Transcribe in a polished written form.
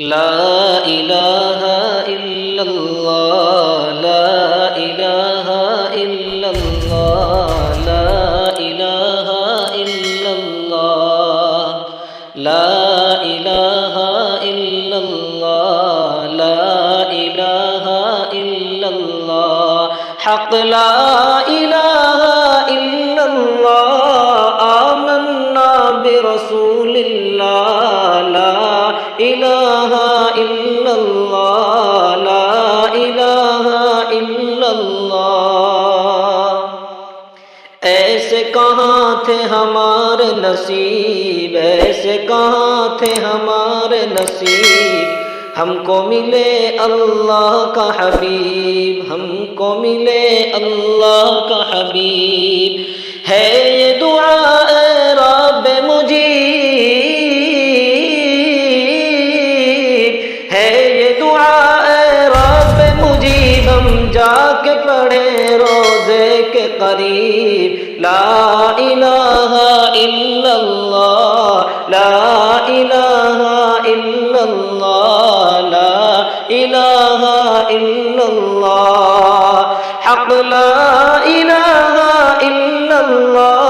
ला इलाहा इल्लल्लाह, ला इलाहा इल्लल्लाह, ला इलाहा इल्लल्लाह, ला इलाहा इल्लल्लाह, ला इलाहा इल्लल्लाह, हक़ ला इलाहा इल्लल्लाह, आमन्ना बिरसूलिल्लाह, ला इलाहा इल्लल्लाह, ला इलाहा इल्लल्लाह। ऐसे कहाँ थे हमारे नसीब, ऐसे कहाँ थे हमारे नसीब, हमको मिले अल्लाह का हबीब, हमको मिले अल्लाह का हबीब। है ये दुआ ए रब मुजीब, है ये दुआ ए रब मुजीब, हम जाके पढ़े रोज़े के करीब। ला इलाहा इल्लल्लाह, ला इलाहा इल्लल्लाह, ला इलाहा इल्लल्लाह, हक़ ला इलाहा इल्लल्लाह,